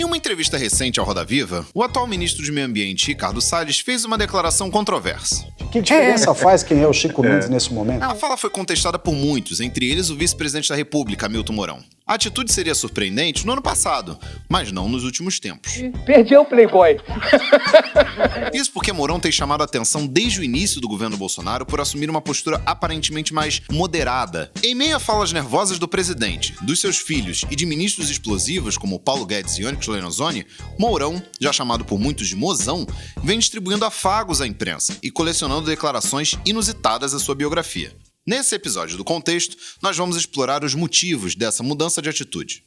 Em uma entrevista recente ao Roda Viva, o atual ministro de Meio Ambiente, Ricardo Salles, fez uma declaração controversa. Que diferença faz quem é o Chico Mendes nesse momento? A fala foi contestada por muitos, entre eles o vice-presidente da República, Hamilton Mourão. A atitude seria surpreendente no ano passado, mas não nos últimos tempos. Perdeu o Playboy. Isso porque Mourão tem chamado a atenção desde o início do governo Bolsonaro por assumir uma postura aparentemente mais moderada. Em meio a falas nervosas do presidente, dos seus filhos e de ministros explosivos como Paulo Guedes e Onyx Lorenzoni, Mourão, já chamado por muitos de Mozão, vem distribuindo afagos à imprensa e colecionando declarações inusitadas à sua biografia. Nesse episódio do Contexto, nós vamos explorar os motivos dessa mudança de atitude.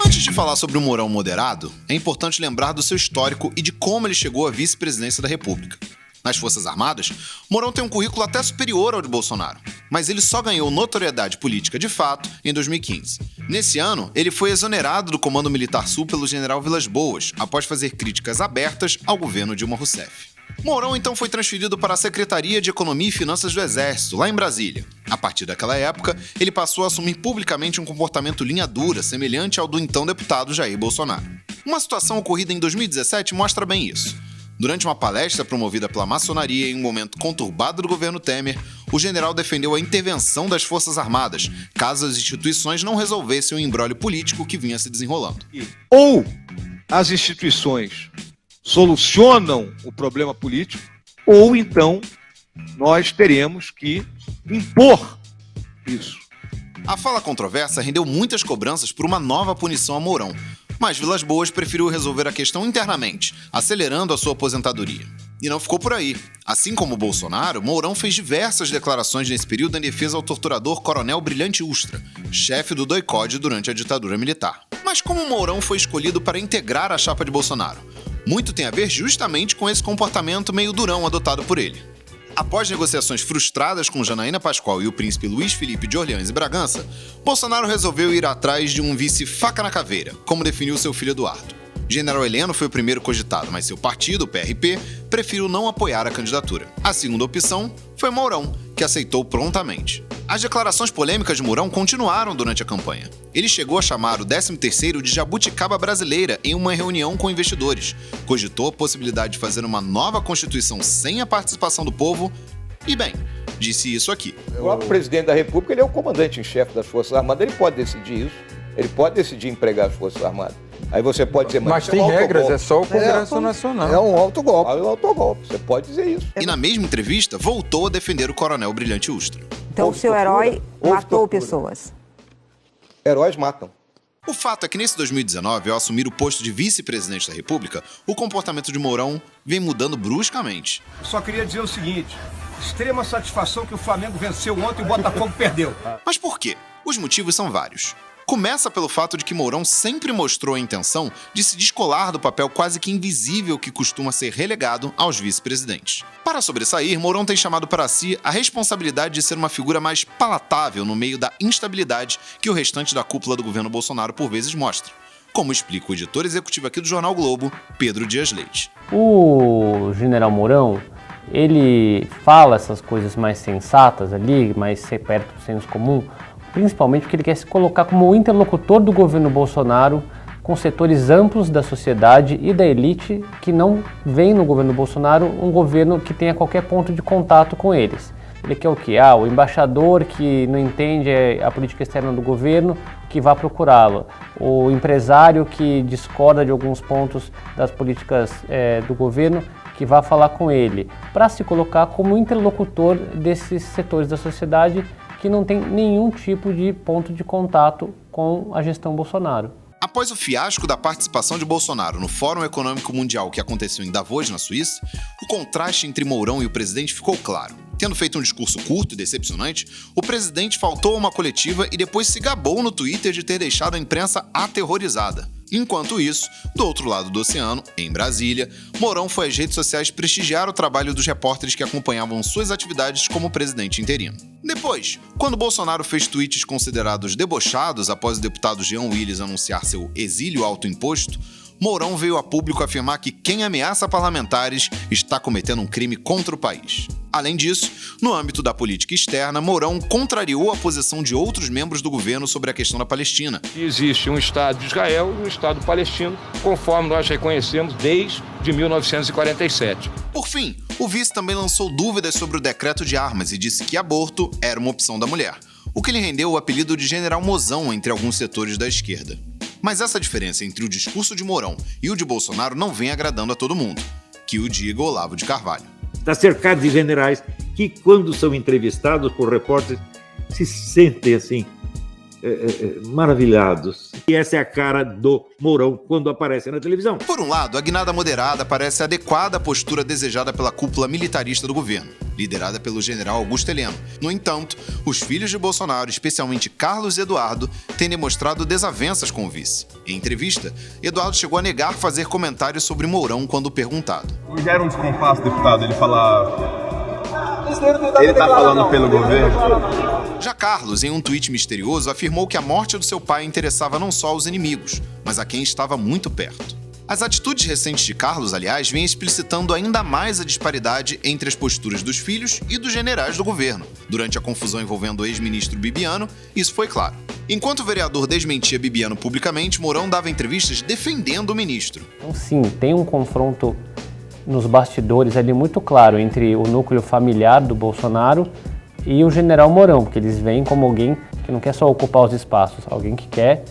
Antes de falar sobre o Mourão moderado, é importante lembrar do seu histórico e de como ele chegou à vice-presidência da República. Nas Forças Armadas, Mourão tem um currículo até superior ao de Bolsonaro, mas ele só ganhou notoriedade política de fato em 2015. Nesse ano, ele foi exonerado do Comando Militar Sul pelo general Vilas Boas, após fazer críticas abertas ao governo Dilma Rousseff. Mourão então foi transferido para a Secretaria de Economia e Finanças do Exército, lá em Brasília. A partir daquela época, ele passou a assumir publicamente um comportamento linha dura, semelhante ao do então deputado Jair Bolsonaro. Uma situação ocorrida em 2017 mostra bem isso. Durante uma palestra promovida pela maçonaria em um momento conturbado do governo Temer, o general defendeu a intervenção das Forças Armadas, caso as instituições não resolvessem o imbróglio político que vinha se desenrolando. Ou as instituições solucionam o problema político, ou então nós teremos que impor isso. A fala controversa rendeu muitas cobranças por uma nova punição a Mourão, mas Vilas Boas preferiu resolver a questão internamente, acelerando a sua aposentadoria. E não ficou por aí. Assim como Bolsonaro, Mourão fez diversas declarações nesse período em defesa ao torturador Coronel Brilhante Ustra, chefe do DOI-CODE durante a ditadura militar. Mas como Mourão foi escolhido para integrar a chapa de Bolsonaro? Muito tem a ver justamente com esse comportamento meio durão adotado por ele. Após negociações frustradas com Janaína Pascoal e o príncipe Luiz Felipe de Orleans e Bragança, Bolsonaro resolveu ir atrás de um vice faca na caveira, como definiu seu filho Eduardo. General Heleno foi o primeiro cogitado, mas seu partido, o PRP, preferiu não apoiar a candidatura. A segunda opção foi Mourão, que aceitou prontamente. As declarações polêmicas de Mourão continuaram durante a campanha. Ele chegou a chamar o 13º de jabuticaba brasileira em uma reunião com investidores, cogitou a possibilidade de fazer uma nova Constituição sem a participação do povo e, bem, disse isso aqui. O próprio presidente da República, ele é o comandante em chefe das Forças Armadas, ele pode decidir isso, ele pode decidir empregar as Forças Armadas. Aí você pode dizer, mas tem regras, é só o Congresso Nacional. É um autogolpe. É um autogolpe, você pode dizer isso. E na mesma entrevista, voltou a defender o Coronel Brilhante Ustra. Então o seu herói matou pessoas. Heróis matam. O fato é que nesse 2019, ao assumir o posto de vice-presidente da República, o comportamento de Mourão vem mudando bruscamente. Eu só queria dizer o seguinte, extrema satisfação que o Flamengo venceu ontem e o Botafogo perdeu. Mas por quê? Os motivos são vários. Começa pelo fato de que Mourão sempre mostrou a intenção de se descolar do papel quase que invisível que costuma ser relegado aos vice-presidentes. Para sobressair, Mourão tem chamado para si a responsabilidade de ser uma figura mais palatável no meio da instabilidade que o restante da cúpula do governo Bolsonaro por vezes mostra, como explica o editor executivo aqui do Jornal Globo, Pedro Dias Leite. O general Mourão, ele fala essas coisas mais sensatas ali, mais perto do senso comum, principalmente porque ele quer se colocar como o interlocutor do governo Bolsonaro com setores amplos da sociedade e da elite que não veem no governo Bolsonaro um governo que tenha qualquer ponto de contato com eles. Ele quer o quê? O embaixador que não entende a política externa do governo, que vá procurá-lo. O empresário que discorda de alguns pontos das políticas do governo, que vá falar com ele, para se colocar como interlocutor desses setores da sociedade que não tem nenhum tipo de ponto de contato com a gestão Bolsonaro. Após o fiasco da participação de Bolsonaro no Fórum Econômico Mundial que aconteceu em Davos, na Suíça, o contraste entre Mourão e o presidente ficou claro. Tendo feito um discurso curto e decepcionante, o presidente faltou a uma coletiva e depois se gabou no Twitter de ter deixado a imprensa aterrorizada. Enquanto isso, do outro lado do oceano, em Brasília, Mourão foi às redes sociais prestigiar o trabalho dos repórteres que acompanhavam suas atividades como presidente interino. Depois, quando Bolsonaro fez tweets considerados debochados após o deputado Jean Willis anunciar seu exílio autoimposto, Mourão veio a público afirmar que quem ameaça parlamentares está cometendo um crime contra o país. Além disso, no âmbito da política externa, Mourão contrariou a posição de outros membros do governo sobre a questão da Palestina. Existe um Estado de Israel e um Estado palestino, conforme nós reconhecemos desde 1947. Por fim, o vice também lançou dúvidas sobre o decreto de armas e disse que aborto era uma opção da mulher, o que lhe rendeu o apelido de General Mozão entre alguns setores da esquerda. Mas essa diferença entre o discurso de Mourão e o de Bolsonaro não vem agradando a todo mundo, que o diga Olavo de Carvalho. Está cercado de generais que, quando são entrevistados por repórteres, se sentem assim, maravilhados. E essa é a cara do Mourão quando aparece na televisão. Por um lado, a guinada moderada parece adequada à postura desejada pela cúpula militarista do governo, liderada pelo general Augusto Heleno. No entanto, os filhos de Bolsonaro, especialmente Carlos e Eduardo, têm demonstrado desavenças com o vice. Em entrevista, Eduardo chegou a negar fazer comentários sobre Mourão quando perguntado. Já era um descompasso, deputado, ele falar... Ele está falando pelo governo? Já Carlos, em um tweet misterioso, afirmou que a morte do seu pai interessava não só aos inimigos, mas a quem estava muito perto. As atitudes recentes de Carlos, aliás, vêm explicitando ainda mais a disparidade entre as posturas dos filhos e dos generais do governo. Durante a confusão envolvendo o ex-ministro Bibiano, isso foi claro. Enquanto o vereador desmentia Bibiano publicamente, Mourão dava entrevistas defendendo o ministro. Então, sim, tem um confronto nos bastidores ali muito claro entre o núcleo familiar do Bolsonaro e o general Mourão, porque eles veem como alguém que não quer só ocupar os espaços, alguém que quer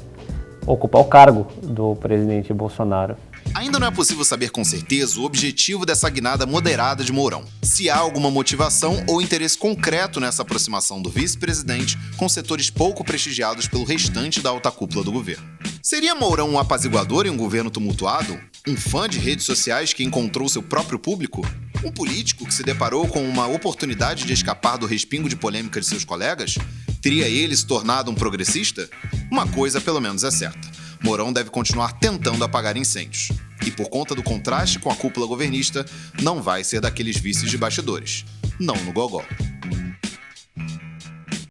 ocupar o cargo do presidente Bolsonaro. Ainda não é possível saber com certeza o objetivo dessa guinada moderada de Mourão. Se há alguma motivação ou interesse concreto nessa aproximação do vice-presidente com setores pouco prestigiados pelo restante da alta cúpula do governo. Seria Mourão um apaziguador em um governo tumultuado? Um fã de redes sociais que encontrou seu próprio público? Um político que se deparou com uma oportunidade de escapar do respingo de polêmica de seus colegas? Teria ele se tornado um progressista? Uma coisa pelo menos é certa. Mourão deve continuar tentando apagar incêndios. E por conta do contraste com a cúpula governista, não vai ser daqueles vices de bastidores. Não no gogó.